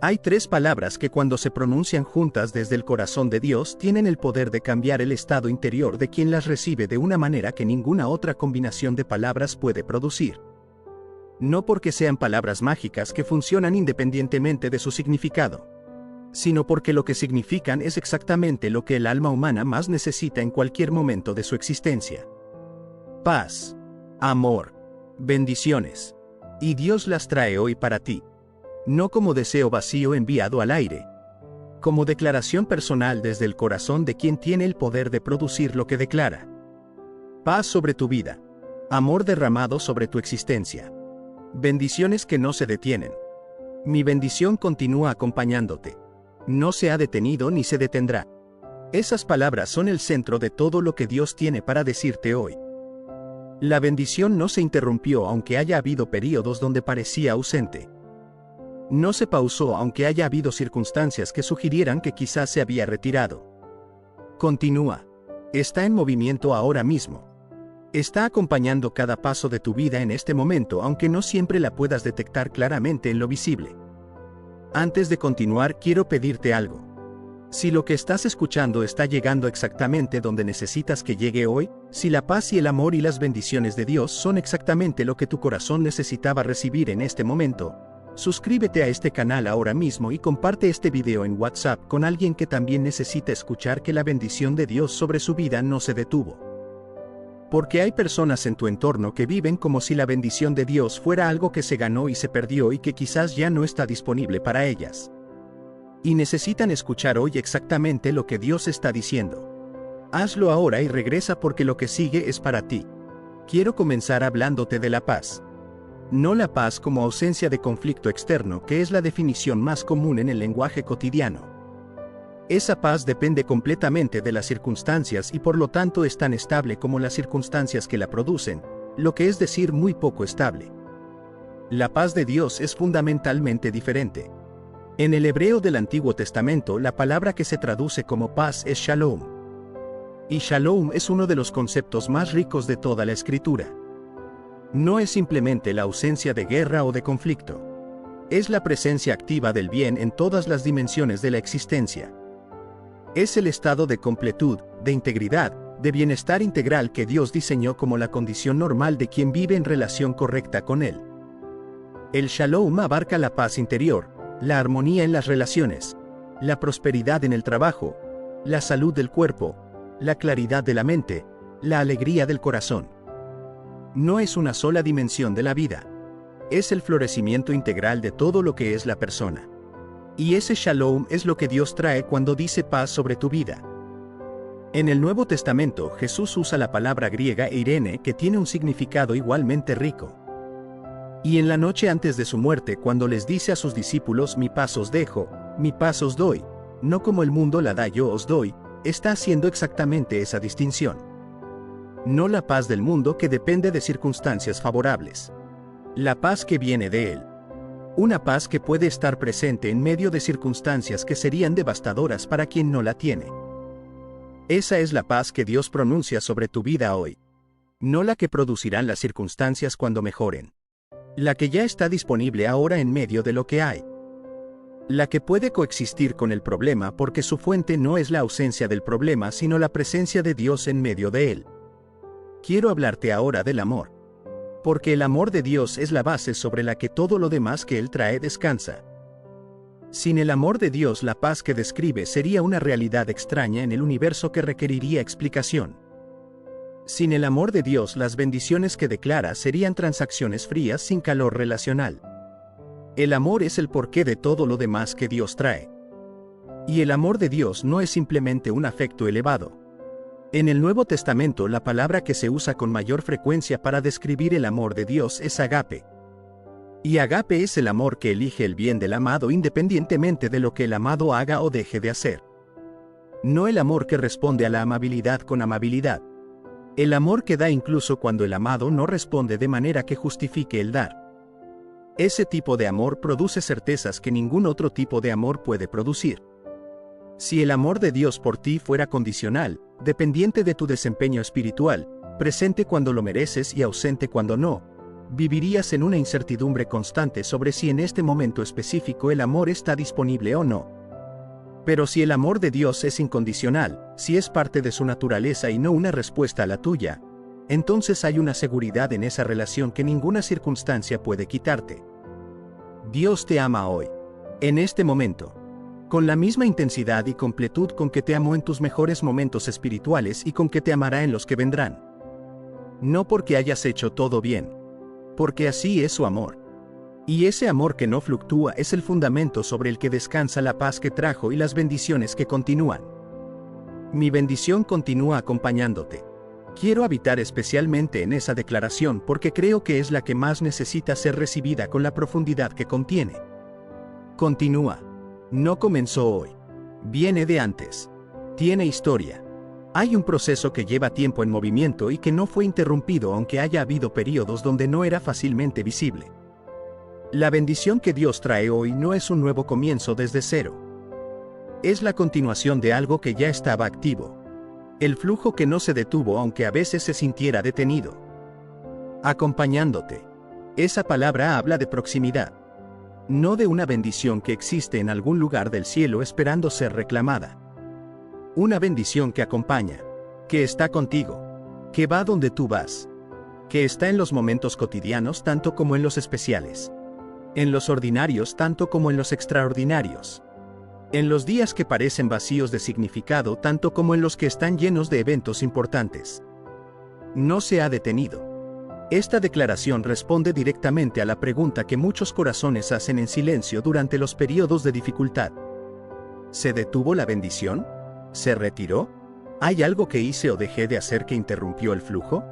Hay tres palabras que cuando se pronuncian juntas desde el corazón de Dios tienen el poder de cambiar el estado interior de quien las recibe de una manera que ninguna otra combinación de palabras puede producir. No porque sean palabras mágicas que funcionan independientemente de su significado, sino porque lo que significan es exactamente lo que el alma humana más necesita en cualquier momento de su existencia. Paz, amor, bendiciones. Y Dios las trae hoy para ti. No como deseo vacío enviado al aire. Como declaración personal desde el corazón de quien tiene el poder de producir lo que declara. Paz sobre tu vida. Amor derramado sobre tu existencia. Bendiciones que no se detienen. Mi bendición continúa acompañándote. No se ha detenido ni se detendrá. Esas palabras son el centro de todo lo que Dios tiene para decirte hoy. La bendición no se interrumpió aunque haya habido períodos donde parecía ausente. No se pausó aunque haya habido circunstancias que sugirieran que quizás se había retirado. Continúa. Está en movimiento ahora mismo. Está acompañando cada paso de tu vida en este momento aunque no siempre la puedas detectar claramente en lo visible. Antes de continuar quiero pedirte algo. Si lo que estás escuchando está llegando exactamente donde necesitas que llegue hoy, si la paz y el amor y las bendiciones de Dios son exactamente lo que tu corazón necesitaba recibir en este momento, suscríbete a este canal ahora mismo y comparte este video en WhatsApp con alguien que también necesita escuchar que la bendición de Dios sobre su vida no se detuvo. Porque hay personas en tu entorno que viven como si la bendición de Dios fuera algo que se ganó y se perdió y que quizás ya no está disponible para ellas. Y necesitan escuchar hoy exactamente lo que Dios está diciendo. Hazlo ahora y regresa porque lo que sigue es para ti. Quiero comenzar hablándote de la paz. No la paz como ausencia de conflicto externo, que es la definición más común en el lenguaje cotidiano. Esa paz depende completamente de las circunstancias y por lo tanto es tan estable como las circunstancias que la producen, lo que es decir muy poco estable. La paz de Dios es fundamentalmente diferente. En el hebreo del Antiguo Testamento la palabra que se traduce como paz es shalom. Y shalom es uno de los conceptos más ricos de toda la Escritura. No es simplemente la ausencia de guerra o de conflicto. Es la presencia activa del bien en todas las dimensiones de la existencia. Es el estado de completud, de integridad, de bienestar integral que Dios diseñó como la condición normal de quien vive en relación correcta con Él. El shalom abarca la paz interior, la armonía en las relaciones, la prosperidad en el trabajo, la salud del cuerpo, la claridad de la mente, la alegría del corazón. No es una sola dimensión de la vida. Es el florecimiento integral de todo lo que es la persona. Y ese shalom es lo que Dios trae cuando dice paz sobre tu vida. En el Nuevo Testamento Jesús usa la palabra griega eirene que tiene un significado igualmente rico. Y en la noche antes de su muerte cuando les dice a sus discípulos mi paz os dejo, mi paz os doy, no como el mundo la da yo os doy, está haciendo exactamente esa distinción. No la paz del mundo que depende de circunstancias favorables. La paz que viene de Él. Una paz que puede estar presente en medio de circunstancias que serían devastadoras para quien no la tiene. Esa es la paz que Dios pronuncia sobre tu vida hoy. No la que producirán las circunstancias cuando mejoren. La que ya está disponible ahora en medio de lo que hay. La que puede coexistir con el problema porque su fuente no es la ausencia del problema sino la presencia de Dios en medio de él. Quiero hablarte ahora del amor. Porque el amor de Dios es la base sobre la que todo lo demás que Él trae descansa. Sin el amor de Dios la paz que describe sería una realidad extraña en el universo que requeriría explicación. Sin el amor de Dios las bendiciones que declara serían transacciones frías sin calor relacional. El amor es el porqué de todo lo demás que Dios trae. Y el amor de Dios no es simplemente un afecto elevado. En el Nuevo Testamento la palabra que se usa con mayor frecuencia para describir el amor de Dios es agape. Y agape es el amor que elige el bien del amado independientemente de lo que el amado haga o deje de hacer. No el amor que responde a la amabilidad con amabilidad. El amor que da incluso cuando el amado no responde de manera que justifique el dar. Ese tipo de amor produce certezas que ningún otro tipo de amor puede producir. Si el amor de Dios por ti fuera condicional, dependiente de tu desempeño espiritual, presente cuando lo mereces y ausente cuando no, Vivirías en una incertidumbre constante sobre si en este momento específico el amor está disponible o no. Pero si el amor de Dios es incondicional, si es parte de su naturaleza y no una respuesta a la tuya, entonces hay una seguridad en esa relación que ninguna circunstancia puede quitarte. Dios te ama hoy, en este momento, con la misma intensidad y completud con que te amó en tus mejores momentos espirituales y con que te amará en los que vendrán. No porque hayas hecho todo bien, porque así es su amor. Y ese amor que no fluctúa es el fundamento sobre el que descansa la paz que trajo y las bendiciones que continúan. Mi bendición continúa acompañándote. Quiero habitar especialmente en esa declaración porque creo que es la que más necesita ser recibida con la profundidad que contiene. Continúa. No comenzó hoy. Viene de antes. Tiene historia. Hay un proceso que lleva tiempo en movimiento y que no fue interrumpido aunque haya habido periodos donde no era fácilmente visible. La bendición que Dios trae hoy no es un nuevo comienzo desde cero. Es la continuación de algo que ya estaba activo. El flujo que no se detuvo aunque a veces se sintiera detenido. Acompañándote. Esa palabra habla de proximidad. No de una bendición que existe en algún lugar del cielo esperando ser reclamada. Una bendición que acompaña, que está contigo, que va donde tú vas, que está en los momentos cotidianos tanto como en los especiales, en los ordinarios tanto como en los extraordinarios, en los días que parecen vacíos de significado tanto como en los que están llenos de eventos importantes. No se ha detenido. Esta declaración responde directamente a la pregunta que muchos corazones hacen en silencio durante los periodos de dificultad. ¿Se detuvo la bendición? ¿Se retiró? ¿Hay algo que hice o dejé de hacer que interrumpió el flujo?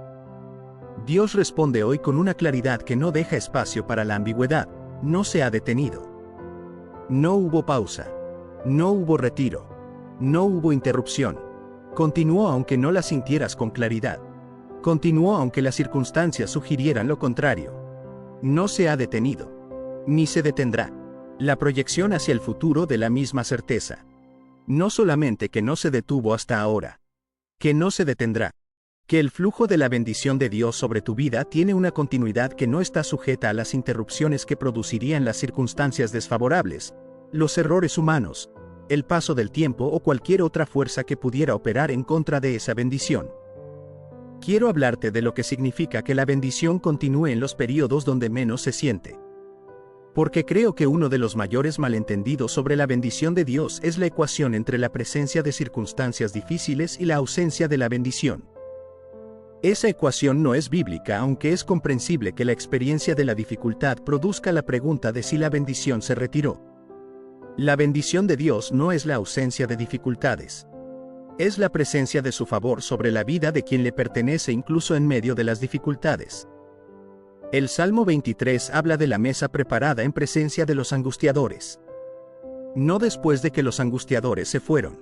Dios responde hoy con una claridad que no deja espacio para la ambigüedad. No se ha detenido. No hubo pausa. No hubo retiro. No hubo interrupción. Continuó aunque no la sintieras con claridad. Continuó aunque las circunstancias sugirieran lo contrario. No se ha detenido. Ni se detendrá. La proyección hacia el futuro de la misma certeza. No solamente que no se detuvo hasta ahora. Que no se detendrá. Que el flujo de la bendición de Dios sobre tu vida tiene una continuidad que no está sujeta a las interrupciones que producirían las circunstancias desfavorables, los errores humanos, el paso del tiempo o cualquier otra fuerza que pudiera operar en contra de esa bendición. Quiero hablarte de lo que significa que la bendición continúe en los periodos donde menos se siente. Porque creo que uno de los mayores malentendidos sobre la bendición de Dios es la ecuación entre la presencia de circunstancias difíciles y la ausencia de la bendición. Esa ecuación no es bíblica, aunque es comprensible que la experiencia de la dificultad produzca la pregunta de si la bendición se retiró. La bendición de Dios no es la ausencia de dificultades. Es la presencia de su favor sobre la vida de quien le pertenece incluso en medio de las dificultades. El Salmo 23 habla de la mesa preparada en presencia de los angustiadores. No después de que los angustiadores se fueron.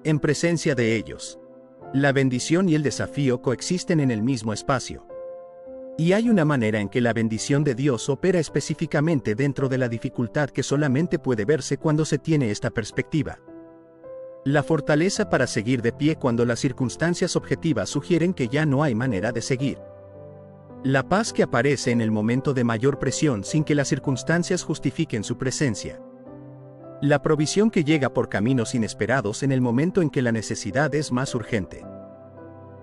En presencia de ellos. La bendición y el desafío coexisten en el mismo espacio. Y hay una manera en que la bendición de Dios opera específicamente dentro de la dificultad que solamente puede verse cuando se tiene esta perspectiva. La fortaleza para seguir de pie cuando las circunstancias objetivas sugieren que ya no hay manera de seguir. La paz que aparece en el momento de mayor presión sin que las circunstancias justifiquen su presencia. La provisión que llega por caminos inesperados en el momento en que la necesidad es más urgente.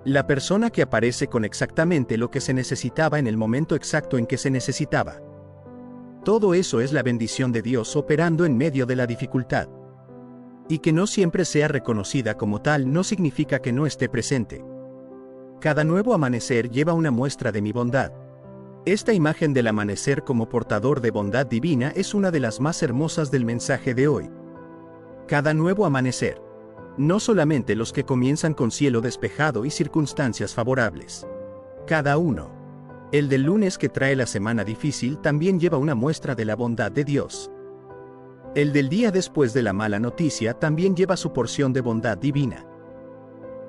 La persona que aparece con exactamente lo que se necesitaba en el momento exacto en que se necesitaba. Todo eso es la bendición de Dios operando en medio de la dificultad. Y que no siempre sea reconocida como tal no significa que no esté presente. Cada nuevo amanecer lleva una muestra de mi bondad. Esta imagen del amanecer como portador de bondad divina es una de las más hermosas del mensaje de hoy. Cada nuevo amanecer. No solamente los que comienzan con cielo despejado y circunstancias favorables. Cada uno. El del lunes que trae la semana difícil también lleva una muestra de la bondad de Dios. El del día después de la mala noticia también lleva su porción de bondad divina.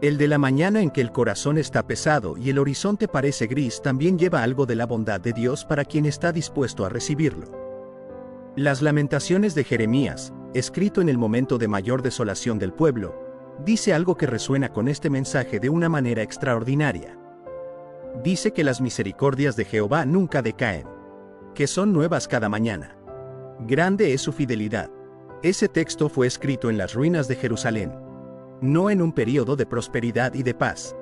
El de la mañana en que el corazón está pesado y el horizonte parece gris también lleva algo de la bondad de Dios para quien está dispuesto a recibirlo. Las lamentaciones de Jeremías, escrito en el momento de mayor desolación del pueblo, dice algo que resuena con este mensaje de una manera extraordinaria. Dice que las misericordias de Jehová nunca decaen, que son nuevas cada mañana. Grande es su fidelidad. Ese texto fue escrito en las ruinas de Jerusalén, no en un período de prosperidad y de paz,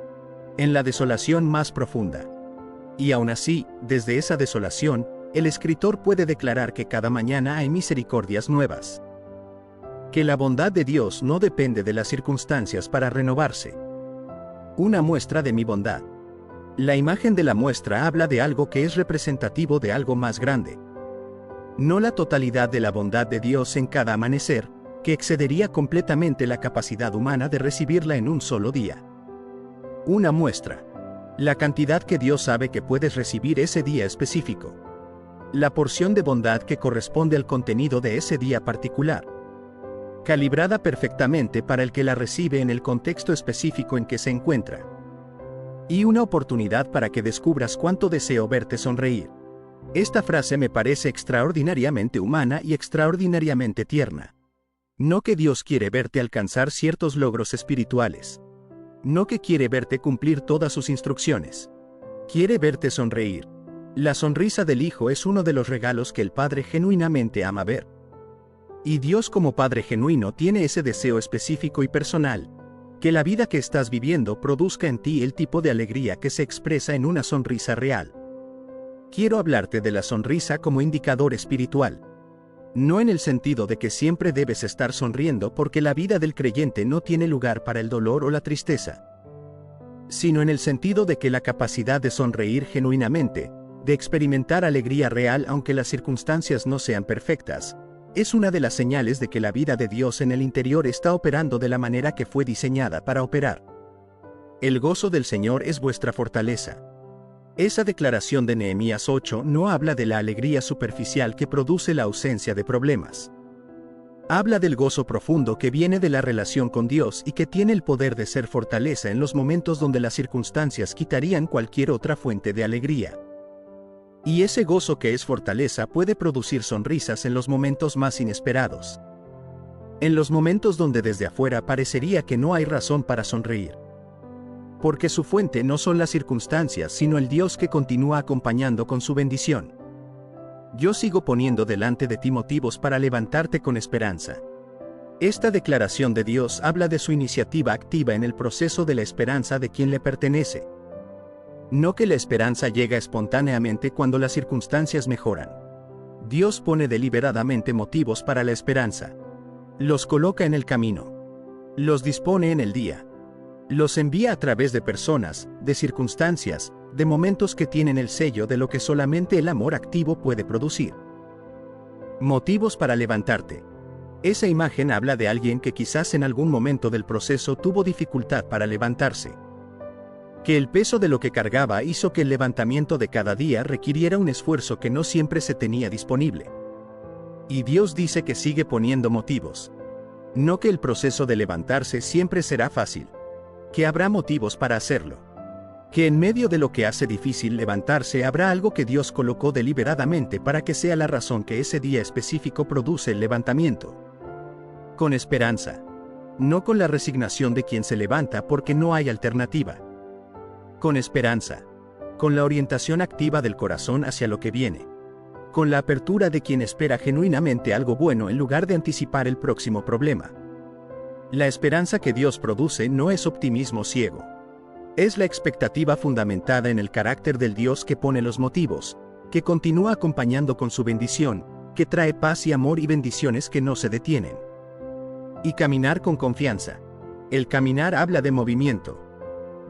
en la desolación más profunda. Y aún así, desde esa desolación, el escritor puede declarar que cada mañana hay misericordias nuevas. Que la bondad de Dios no depende de las circunstancias para renovarse. Una muestra de mi bondad. La imagen de la muestra habla de algo que es representativo de algo más grande. No la totalidad de la bondad de Dios en cada amanecer, que excedería completamente la capacidad humana de recibirla en un solo día. Una muestra. La cantidad que Dios sabe que puedes recibir ese día específico. La porción de bondad que corresponde al contenido de ese día particular. Calibrada perfectamente para el que la recibe en el contexto específico en que se encuentra. Y una oportunidad para que descubras cuánto deseo verte sonreír. Esta frase me parece extraordinariamente humana y extraordinariamente tierna. No que Dios quiere verte alcanzar ciertos logros espirituales. No que quiere verte cumplir todas sus instrucciones. Quiere verte sonreír. La sonrisa del Hijo es uno de los regalos que el Padre genuinamente ama ver. Y Dios como Padre genuino tiene ese deseo específico y personal, que la vida que estás viviendo produzca en ti el tipo de alegría que se expresa en una sonrisa real. Quiero hablarte de la sonrisa como indicador espiritual. No en el sentido de que siempre debes estar sonriendo porque la vida del creyente no tiene lugar para el dolor o la tristeza, sino en el sentido de que la capacidad de sonreír genuinamente, de experimentar alegría real aunque las circunstancias no sean perfectas, es una de las señales de que la vida de Dios en el interior está operando de la manera que fue diseñada para operar. El gozo del Señor es vuestra fortaleza. Esa declaración de Nehemías 8 no habla de la alegría superficial que produce la ausencia de problemas. Habla del gozo profundo que viene de la relación con Dios y que tiene el poder de ser fortaleza en los momentos donde las circunstancias quitarían cualquier otra fuente de alegría. Y ese gozo que es fortaleza puede producir sonrisas en los momentos más inesperados. En los momentos donde desde afuera parecería que no hay razón para sonreír. Porque su fuente no son las circunstancias, sino el Dios que continúa acompañando con su bendición. Yo sigo poniendo delante de ti motivos para levantarte con esperanza. Esta declaración de Dios habla de su iniciativa activa en el proceso de la esperanza de quien le pertenece. No que la esperanza llega espontáneamente cuando las circunstancias mejoran. Dios pone deliberadamente motivos para la esperanza. Los coloca en el camino. Los dispone en el día. Los envía a través de personas, de circunstancias, de momentos que tienen el sello de lo que solamente el amor activo puede producir. Motivos para levantarte. Esa imagen habla de alguien que quizás en algún momento del proceso tuvo dificultad para levantarse. Que el peso de lo que cargaba hizo que el levantamiento de cada día requiriera un esfuerzo que no siempre se tenía disponible. Y Dios dice que sigue poniendo motivos. No que el proceso de levantarse siempre será fácil. Que habrá motivos para hacerlo. Que en medio de lo que hace difícil levantarse habrá algo que Dios colocó deliberadamente para que sea la razón que ese día específico produce el levantamiento. Con esperanza. No con la resignación de quien se levanta porque no hay alternativa. Con esperanza. Con la orientación activa del corazón hacia lo que viene. Con la apertura de quien espera genuinamente algo bueno en lugar de anticipar el próximo problema. La esperanza que Dios produce no es optimismo ciego. Es la expectativa fundamentada en el carácter del Dios que pone los motivos, que continúa acompañando con su bendición, que trae paz y amor y bendiciones que no se detienen. Y caminar con confianza. El caminar habla de movimiento,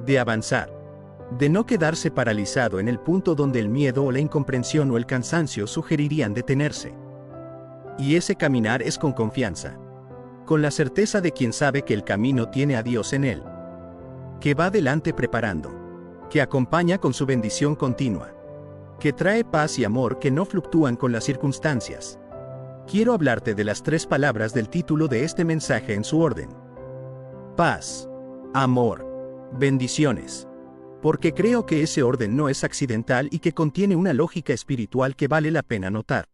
de avanzar, de no quedarse paralizado en el punto donde el miedo o la incomprensión o el cansancio sugerirían detenerse. Y ese caminar es con confianza. Con la certeza de quien sabe que el camino tiene a Dios en él. Que va delante preparando. Que acompaña con su bendición continua. Que trae paz y amor que no fluctúan con las circunstancias. Quiero hablarte de las 3 palabras del título de este mensaje en su orden. Paz, amor, bendiciones. Porque creo que ese orden no es accidental y que contiene una lógica espiritual que vale la pena notar.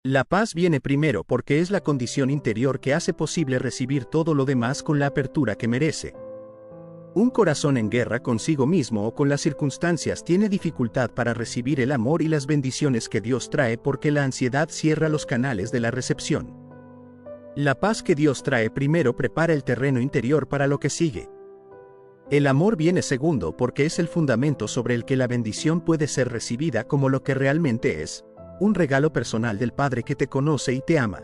La paz viene primero porque es la condición interior que hace posible recibir todo lo demás con la apertura que merece. Un corazón en guerra consigo mismo o con las circunstancias tiene dificultad para recibir el amor y las bendiciones que Dios trae porque la ansiedad cierra los canales de la recepción. La paz que Dios trae primero prepara el terreno interior para lo que sigue. El amor viene segundo porque es el fundamento sobre el que la bendición puede ser recibida como lo que realmente es, un regalo personal del Padre que te conoce y te ama.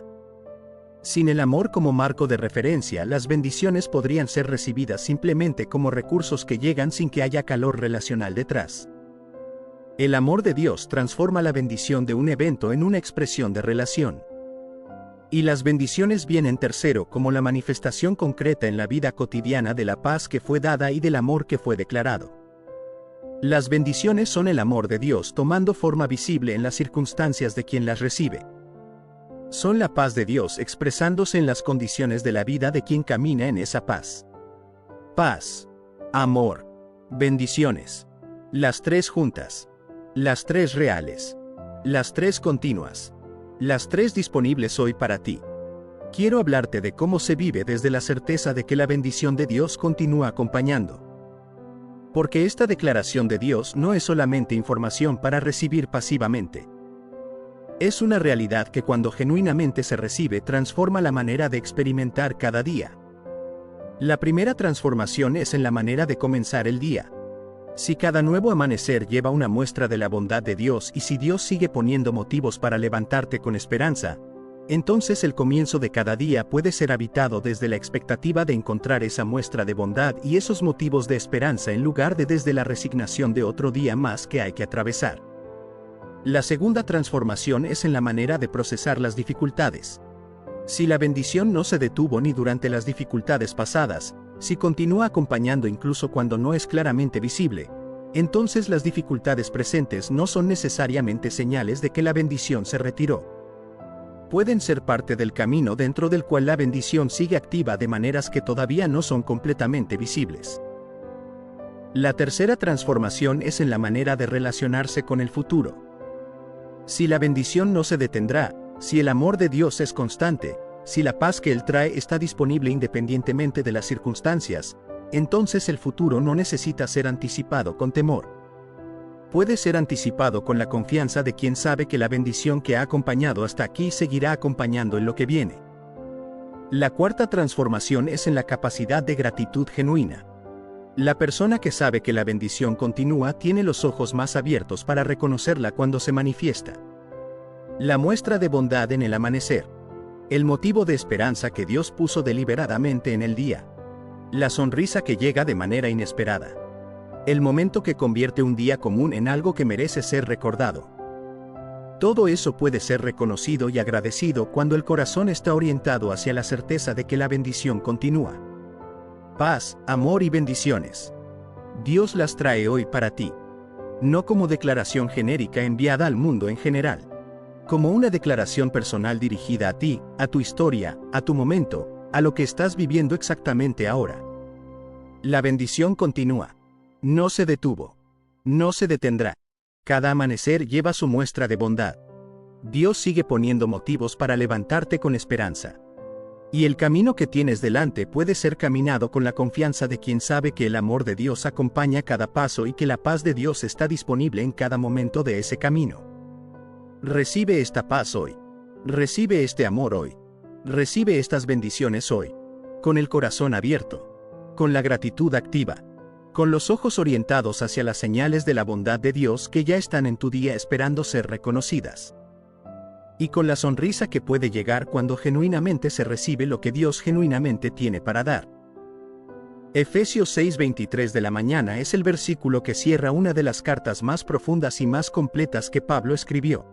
Sin el amor como marco de referencia, las bendiciones podrían ser recibidas simplemente como recursos que llegan sin que haya calor relacional detrás. El amor de Dios transforma la bendición de un evento en una expresión de relación. Y las bendiciones vienen tercero como la manifestación concreta en la vida cotidiana de la paz que fue dada y del amor que fue declarado. Las bendiciones son el amor de Dios tomando forma visible en las circunstancias de quien las recibe. Son la paz de Dios expresándose en las condiciones de la vida de quien camina en esa paz. Paz, amor, bendiciones. Las tres juntas. Las tres reales. Las tres continuas. Las tres disponibles hoy para ti. Quiero hablarte de cómo se vive desde la certeza de que la bendición de Dios continúa acompañando. Porque esta declaración de Dios no es solamente información para recibir pasivamente. Es una realidad que cuando genuinamente se recibe transforma la manera de experimentar cada día. La primera transformación es en la manera de comenzar el día. Si cada nuevo amanecer lleva una muestra de la bondad de Dios y si Dios sigue poniendo motivos para levantarte con esperanza, entonces el comienzo de cada día puede ser habitado desde la expectativa de encontrar esa muestra de bondad y esos motivos de esperanza en lugar de desde la resignación de otro día más que hay que atravesar. La segunda transformación es en la manera de procesar las dificultades. Si la bendición no se detuvo ni durante las dificultades pasadas, si continúa acompañando incluso cuando no es claramente visible, entonces las dificultades presentes no son necesariamente señales de que la bendición se retiró. Pueden ser parte del camino dentro del cual la bendición sigue activa de maneras que todavía no son completamente visibles. La tercera transformación es en la manera de relacionarse con el futuro. Si la bendición no se detendrá, si el amor de Dios es constante, si la paz que Él trae está disponible independientemente de las circunstancias, entonces el futuro no necesita ser anticipado con temor. Puede ser anticipado con la confianza de quien sabe que la bendición que ha acompañado hasta aquí seguirá acompañando en lo que viene. La cuarta transformación es en la capacidad de gratitud genuina. La persona que sabe que la bendición continúa tiene los ojos más abiertos para reconocerla cuando se manifiesta. La muestra de bondad en el amanecer. El motivo de esperanza que Dios puso deliberadamente en el día. La sonrisa que llega de manera inesperada. El momento que convierte un día común en algo que merece ser recordado. Todo eso puede ser reconocido y agradecido cuando el corazón está orientado hacia la certeza de que la bendición continúa. Paz, amor y bendiciones. Dios las trae hoy para ti. No como declaración genérica enviada al mundo en general. Como una declaración personal dirigida a ti, a tu historia, a tu momento, a lo que estás viviendo exactamente ahora. La bendición continúa. No se detuvo. No se detendrá. Cada amanecer lleva su muestra de bondad. Dios sigue poniendo motivos para levantarte con esperanza. Y el camino que tienes delante puede ser caminado con la confianza de quien sabe que el amor de Dios acompaña cada paso y que la paz de Dios está disponible en cada momento de ese camino. Recibe esta paz hoy. Recibe este amor hoy. Recibe estas bendiciones hoy. Con el corazón abierto. Con la gratitud activa. Con los ojos orientados hacia las señales de la bondad de Dios que ya están en tu día esperando ser reconocidas. Y con la sonrisa que puede llegar cuando genuinamente se recibe lo que Dios genuinamente tiene para dar. Efesios 6:23 de la mañana es el versículo que cierra una de las cartas más profundas y más completas que Pablo escribió.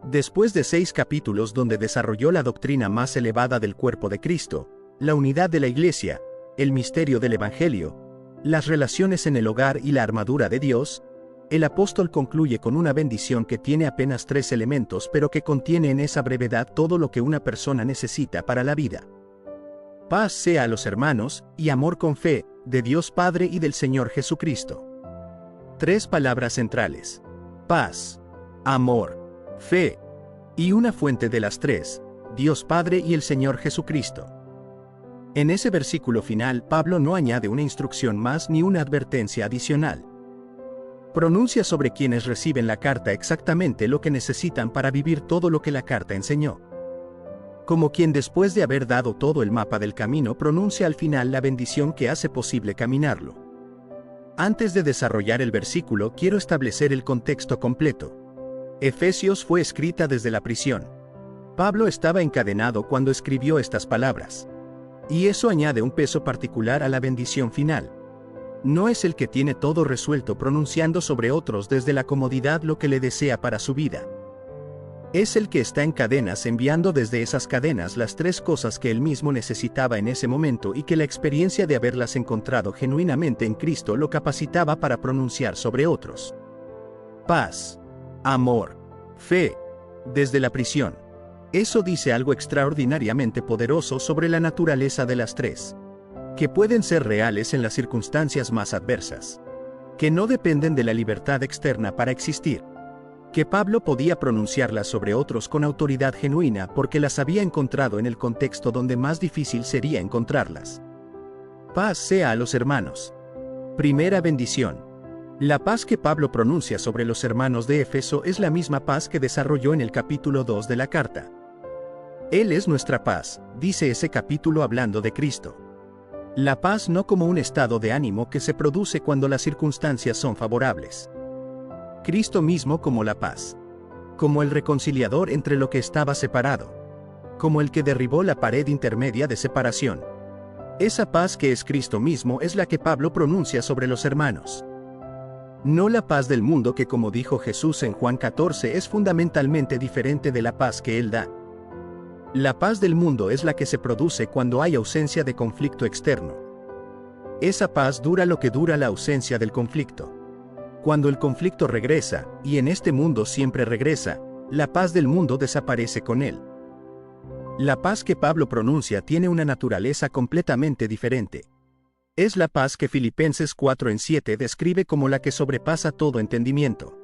Después de 6 capítulos donde desarrolló la doctrina más elevada del cuerpo de Cristo, la unidad de la Iglesia, el misterio del Evangelio, las relaciones en el hogar y la armadura de Dios, el apóstol concluye con una bendición que tiene apenas 3 elementos pero que contiene en esa brevedad todo lo que una persona necesita para la vida. Paz sea a los hermanos, y amor con fe, de Dios Padre y del Señor Jesucristo. 3 palabras centrales. Paz, amor, fe. Y una fuente de las 3, Dios Padre y el Señor Jesucristo. En ese versículo final, Pablo no añade una instrucción más ni una advertencia adicional. Pronuncia sobre quienes reciben la carta exactamente lo que necesitan para vivir todo lo que la carta enseñó. Como quien después de haber dado todo el mapa del camino pronuncia al final la bendición que hace posible caminarlo. Antes de desarrollar el versículo, quiero establecer el contexto completo. Efesios fue escrita desde la prisión. Pablo estaba encadenado cuando escribió estas palabras. Y eso añade un peso particular a la bendición final. No es el que tiene todo resuelto pronunciando sobre otros desde la comodidad lo que le desea para su vida. Es el que está en cadenas enviando desde esas cadenas las tres cosas que él mismo necesitaba en ese momento y que la experiencia de haberlas encontrado genuinamente en Cristo lo capacitaba para pronunciar sobre otros. Paz, amor, fe, desde la prisión. Eso dice algo extraordinariamente poderoso sobre la naturaleza de las tres, que pueden ser reales en las circunstancias más adversas, que no dependen de la libertad externa para existir, que Pablo podía pronunciarlas sobre otros con autoridad genuina porque las había encontrado en el contexto donde más difícil sería encontrarlas. Paz sea a los hermanos. Primera bendición. La paz que Pablo pronuncia sobre los hermanos de Éfeso es la misma paz que desarrolló en el capítulo 2 de la carta. Él es nuestra paz, dice ese capítulo hablando de Cristo. La paz no como un estado de ánimo que se produce cuando las circunstancias son favorables. Cristo mismo como la paz. Como el reconciliador entre lo que estaba separado. Como el que derribó la pared intermedia de separación. Esa paz que es Cristo mismo es la que Pablo pronuncia sobre los hermanos. No la paz del mundo que, como dijo Jesús en Juan 14, es fundamentalmente diferente de la paz que Él da. La paz del mundo es la que se produce cuando hay ausencia de conflicto externo. Esa paz dura lo que dura la ausencia del conflicto. Cuando el conflicto regresa, y en este mundo siempre regresa, la paz del mundo desaparece con él. La paz que Pablo pronuncia tiene una naturaleza completamente diferente. Es la paz que Filipenses 4:7 describe como la que sobrepasa todo entendimiento.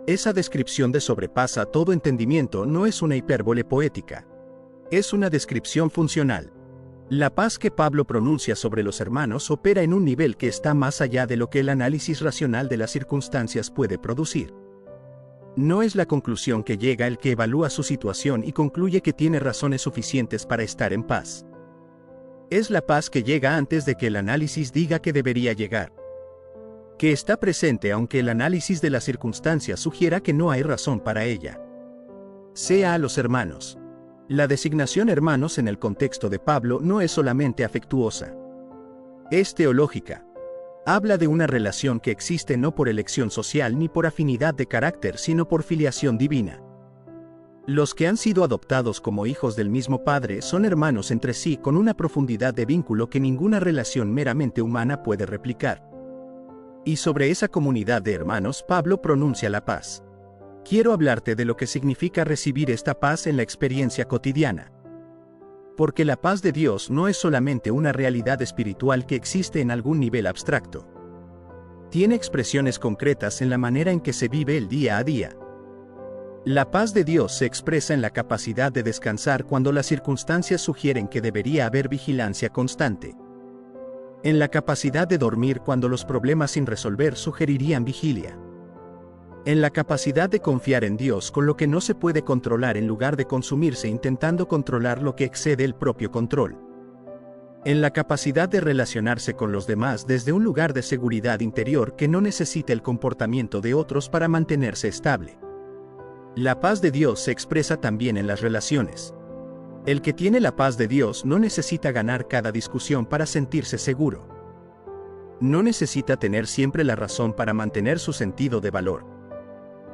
Esa descripción de sobrepasa todo entendimiento no es una hipérbole poética. Es una descripción funcional. La paz que Pablo pronuncia sobre los hermanos opera en un nivel que está más allá de lo que el análisis racional de las circunstancias puede producir. No es la conclusión que llega el que evalúa su situación y concluye que tiene razones suficientes para estar en paz. Es la paz que llega antes de que el análisis diga que debería llegar. Que está presente aunque el análisis de las circunstancias sugiera que no hay razón para ella. Sea a los hermanos. La designación hermanos en el contexto de Pablo no es solamente afectuosa. Es teológica. Habla de una relación que existe no por elección social ni por afinidad de carácter, sino por filiación divina. Los que han sido adoptados como hijos del mismo Padre son hermanos entre sí con una profundidad de vínculo que ninguna relación meramente humana puede replicar. Y sobre esa comunidad de hermanos Pablo pronuncia la paz. Quiero hablarte de lo que significa recibir esta paz en la experiencia cotidiana. Porque la paz de Dios no es solamente una realidad espiritual que existe en algún nivel abstracto. Tiene expresiones concretas en la manera en que se vive el día a día. La paz de Dios se expresa en la capacidad de descansar cuando las circunstancias sugieren que debería haber vigilancia constante. En la capacidad de dormir cuando los problemas sin resolver sugerirían vigilia. En la capacidad de confiar en Dios con lo que no se puede controlar en lugar de consumirse intentando controlar lo que excede el propio control. En la capacidad de relacionarse con los demás desde un lugar de seguridad interior que no necesita el comportamiento de otros para mantenerse estable. La paz de Dios se expresa también en las relaciones. El que tiene la paz de Dios no necesita ganar cada discusión para sentirse seguro. No necesita tener siempre la razón para mantener su sentido de valor.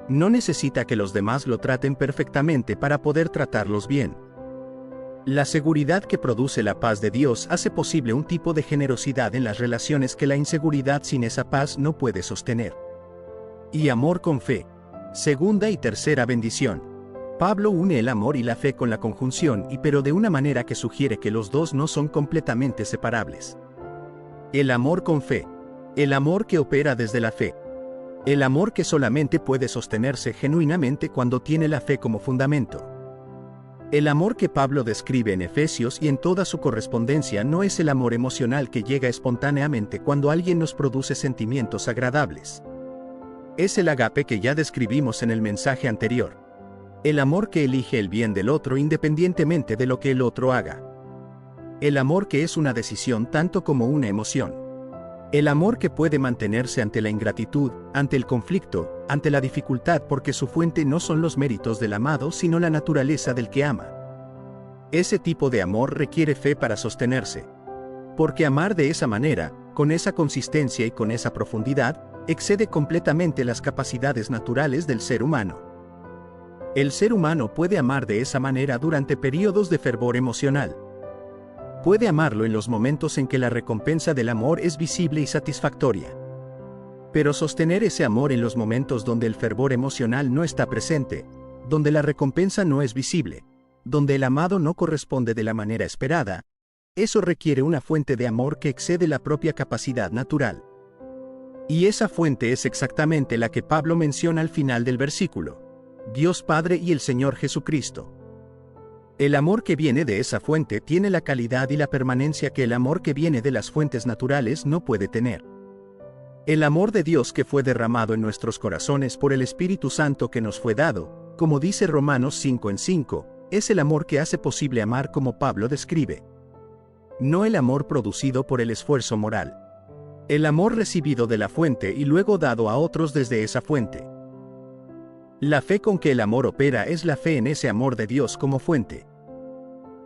No necesita que los demás lo traten perfectamente para poder tratarlos bien. La seguridad que produce la paz de Dios hace posible un tipo de generosidad en las relaciones que la inseguridad sin esa paz no puede sostener. Y amor con fe. Segunda y tercera bendición. Pablo une el amor y la fe con la conjunción pero de una manera que sugiere que los dos no son completamente separables. El amor con fe. El amor que opera desde la fe. El amor que solamente puede sostenerse genuinamente cuando tiene la fe como fundamento. El amor que Pablo describe en Efesios y en toda su correspondencia no es el amor emocional que llega espontáneamente cuando alguien nos produce sentimientos agradables. Es el agape que ya describimos en el mensaje anterior. El amor que elige el bien del otro independientemente de lo que el otro haga. El amor que es una decisión tanto como una emoción. El amor que puede mantenerse ante la ingratitud, ante el conflicto, ante la dificultad porque su fuente no son los méritos del amado sino la naturaleza del que ama. Ese tipo de amor requiere fe para sostenerse. Porque amar de esa manera, con esa consistencia y con esa profundidad, excede completamente las capacidades naturales del ser humano. El ser humano puede amar de esa manera durante periodos de fervor emocional. Puede amarlo en los momentos en que la recompensa del amor es visible y satisfactoria. Pero sostener ese amor en los momentos donde el fervor emocional no está presente, donde la recompensa no es visible, donde el amado no corresponde de la manera esperada, eso requiere una fuente de amor que excede la propia capacidad natural. Y esa fuente es exactamente la que Pablo menciona al final del versículo: Dios Padre y el Señor Jesucristo. El amor que viene de esa fuente tiene la calidad y la permanencia que el amor que viene de las fuentes naturales no puede tener. El amor de Dios que fue derramado en nuestros corazones por el Espíritu Santo que nos fue dado, como dice Romanos 5:5, es el amor que hace posible amar como Pablo describe. No el amor producido por el esfuerzo moral. El amor recibido de la fuente y luego dado a otros desde esa fuente. La fe con que el amor opera es la fe en ese amor de Dios como fuente.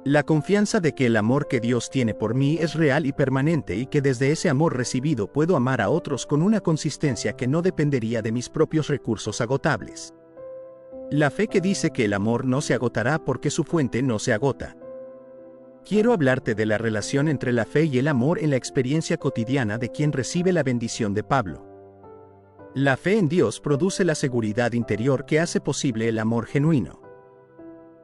La confianza de que el amor que Dios tiene por mí es real y permanente y que desde ese amor recibido puedo amar a otros con una consistencia que no dependería de mis propios recursos agotables. La fe que dice que el amor no se agotará porque su fuente no se agota. Quiero hablarte de la relación entre la fe y el amor en la experiencia cotidiana de quien recibe la bendición de Pablo. La fe en Dios produce la seguridad interior que hace posible el amor genuino.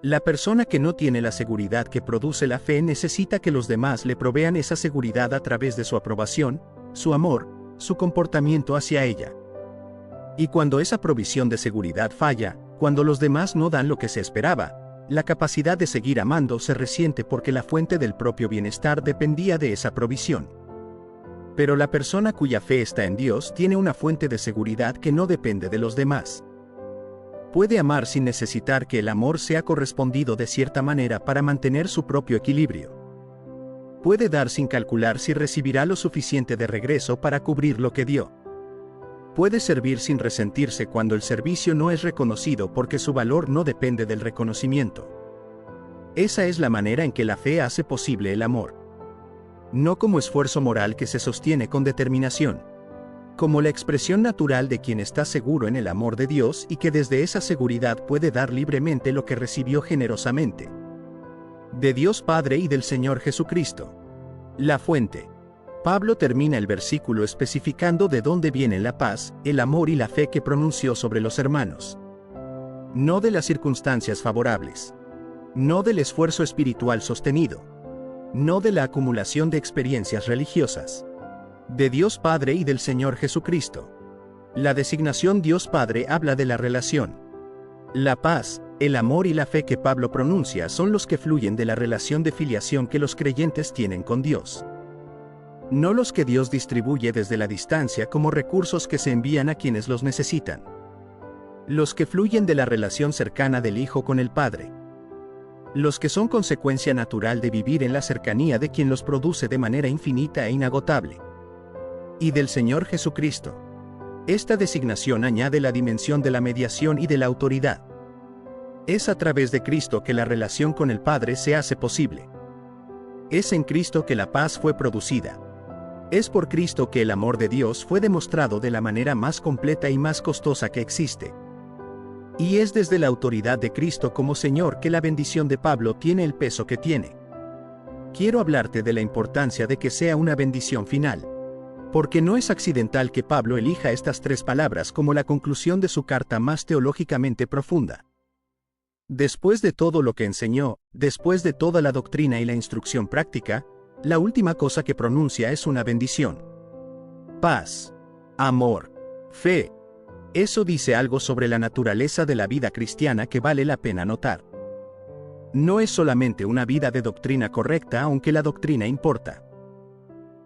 La persona que no tiene la seguridad que produce la fe necesita que los demás le provean esa seguridad a través de su aprobación, su amor, su comportamiento hacia ella. Y cuando esa provisión de seguridad falla, cuando los demás no dan lo que se esperaba, la capacidad de seguir amando se resiente porque la fuente del propio bienestar dependía de esa provisión. Pero la persona cuya fe está en Dios tiene una fuente de seguridad que no depende de los demás. Puede amar sin necesitar que el amor sea correspondido de cierta manera para mantener su propio equilibrio. Puede dar sin calcular si recibirá lo suficiente de regreso para cubrir lo que dio. Puede servir sin resentirse cuando el servicio no es reconocido porque su valor no depende del reconocimiento. Esa es la manera en que la fe hace posible el amor. No como esfuerzo moral que se sostiene con determinación. Como la expresión natural de quien está seguro en el amor de Dios y que desde esa seguridad puede dar libremente lo que recibió generosamente. De Dios Padre y del Señor Jesucristo. La fuente. Pablo termina el versículo especificando de dónde vienen la paz, el amor y la fe que pronunció sobre los hermanos. No de las circunstancias favorables. No del esfuerzo espiritual sostenido. No de la acumulación de experiencias religiosas. De Dios Padre y del Señor Jesucristo. La designación Dios Padre habla de la relación. La paz, el amor y la fe que Pablo pronuncia son los que fluyen de la relación de filiación que los creyentes tienen con Dios. No los que Dios distribuye desde la distancia como recursos que se envían a quienes los necesitan. Los que fluyen de la relación cercana del Hijo con el Padre. Los que son consecuencia natural de vivir en la cercanía de quien los produce de manera infinita e inagotable. Y del Señor Jesucristo. Esta designación añade la dimensión de la mediación y de la autoridad. Es a través de Cristo que la relación con el Padre se hace posible. Es en Cristo que la paz fue producida. Es por Cristo que el amor de Dios fue demostrado de la manera más completa y más costosa que existe. Y es desde la autoridad de Cristo como Señor que la bendición de Pablo tiene el peso que tiene. Quiero hablarte de la importancia de que sea una bendición final. Porque no es accidental que Pablo elija estas tres palabras como la conclusión de su carta más teológicamente profunda. Después de todo lo que enseñó, después de toda la doctrina y la instrucción práctica, la última cosa que pronuncia es una bendición. Paz, amor, fe. Eso dice algo sobre la naturaleza de la vida cristiana que vale la pena notar. No es solamente una vida de doctrina correcta, aunque la doctrina importa.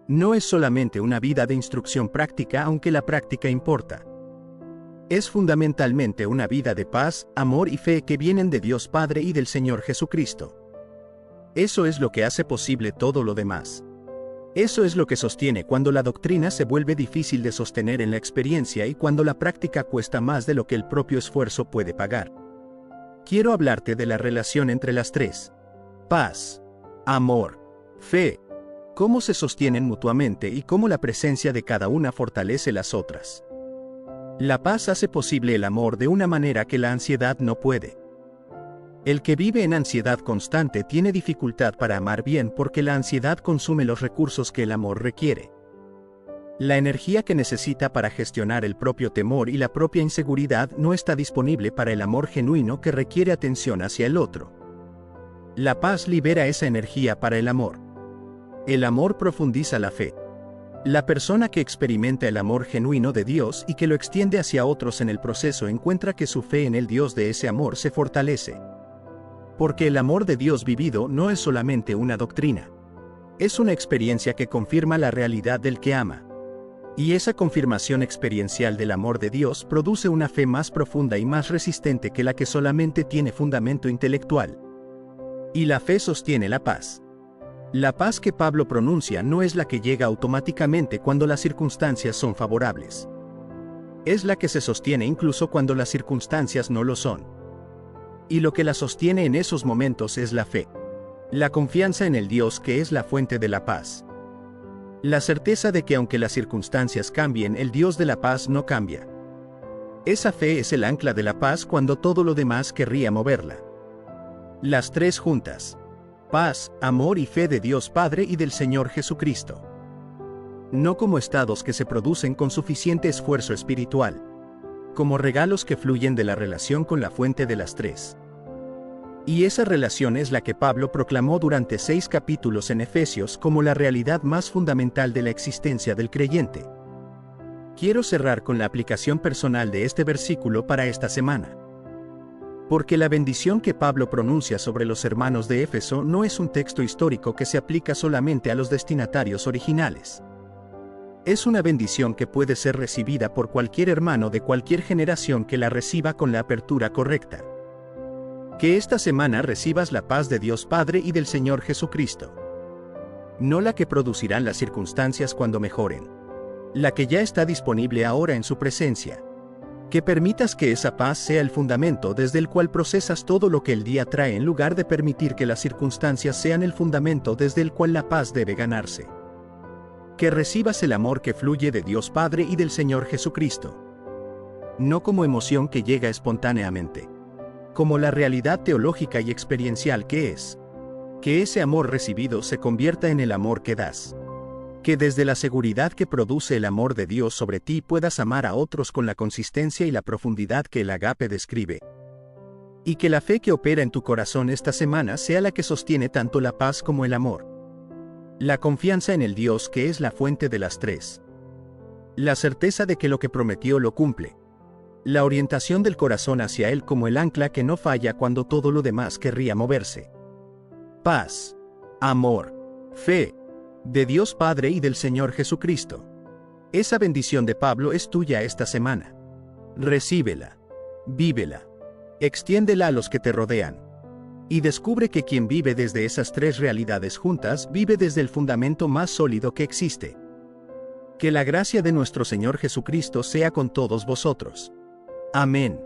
No es solamente una vida de instrucción práctica, aunque la práctica importa. Es fundamentalmente una vida de paz, amor y fe que vienen de Dios Padre y del Señor Jesucristo. Eso es lo que hace posible todo lo demás. Eso es lo que sostiene cuando la doctrina se vuelve difícil de sostener en la experiencia y cuando la práctica cuesta más de lo que el propio esfuerzo puede pagar. Quiero hablarte de la relación entre las tres: paz, amor, fe, cómo se sostienen mutuamente y cómo la presencia de cada una fortalece las otras. La paz hace posible el amor de una manera que la ansiedad no puede. El que vive en ansiedad constante tiene dificultad para amar bien porque la ansiedad consume los recursos que el amor requiere. La energía que necesita para gestionar el propio temor y la propia inseguridad no está disponible para el amor genuino que requiere atención hacia el otro. La paz libera esa energía para el amor. El amor profundiza la fe. La persona que experimenta el amor genuino de Dios y que lo extiende hacia otros en el proceso encuentra que su fe en el Dios de ese amor se fortalece. Porque el amor de Dios vivido no es solamente una doctrina. Es una experiencia que confirma la realidad del que ama. Y esa confirmación experiencial del amor de Dios produce una fe más profunda y más resistente que la que solamente tiene fundamento intelectual. Y la fe sostiene la paz. La paz que Pablo pronuncia no es la que llega automáticamente cuando las circunstancias son favorables. Es la que se sostiene incluso cuando las circunstancias no lo son. Y lo que la sostiene en esos momentos es la fe. La confianza en el Dios que es la fuente de la paz. La certeza de que aunque las circunstancias cambien, el Dios de la paz no cambia. Esa fe es el ancla de la paz cuando todo lo demás querría moverla. Las tres juntas: paz, amor y fe de Dios Padre y del Señor Jesucristo. No como estados que se producen con suficiente esfuerzo espiritual, como regalos que fluyen de la relación con la fuente de las tres. Y esa relación es la que Pablo proclamó durante 6 capítulos en Efesios como la realidad más fundamental de la existencia del creyente. Quiero cerrar con la aplicación personal de este versículo para esta semana. Porque la bendición que Pablo pronuncia sobre los hermanos de Éfeso no es un texto histórico que se aplica solamente a los destinatarios originales. Es una bendición que puede ser recibida por cualquier hermano de cualquier generación que la reciba con la apertura correcta. Que esta semana recibas la paz de Dios Padre y del Señor Jesucristo. No la que producirán las circunstancias cuando mejoren. La que ya está disponible ahora en su presencia. Que permitas que esa paz sea el fundamento desde el cual procesas todo lo que el día trae en lugar de permitir que las circunstancias sean el fundamento desde el cual la paz debe ganarse. Que recibas el amor que fluye de Dios Padre y del Señor Jesucristo. No como emoción que llega espontáneamente. Como la realidad teológica y experiencial que es. Que ese amor recibido se convierta en el amor que das. Que desde la seguridad que produce el amor de Dios sobre ti puedas amar a otros con la consistencia y la profundidad que el agape describe. Y que la fe que opera en tu corazón esta semana sea la que sostiene tanto la paz como el amor. La confianza en el Dios que es la fuente de las tres. La certeza de que lo que prometió lo cumple. La orientación del corazón hacia Él como el ancla que no falla cuando todo lo demás querría moverse. Paz, amor, fe, de Dios Padre y del Señor Jesucristo. Esa bendición de Pablo es tuya esta semana. Recíbela, vívela, extiéndela a los que te rodean. Y descubre que quien vive desde esas tres realidades juntas vive desde el fundamento más sólido que existe. Que la gracia de nuestro Señor Jesucristo sea con todos vosotros. Amén.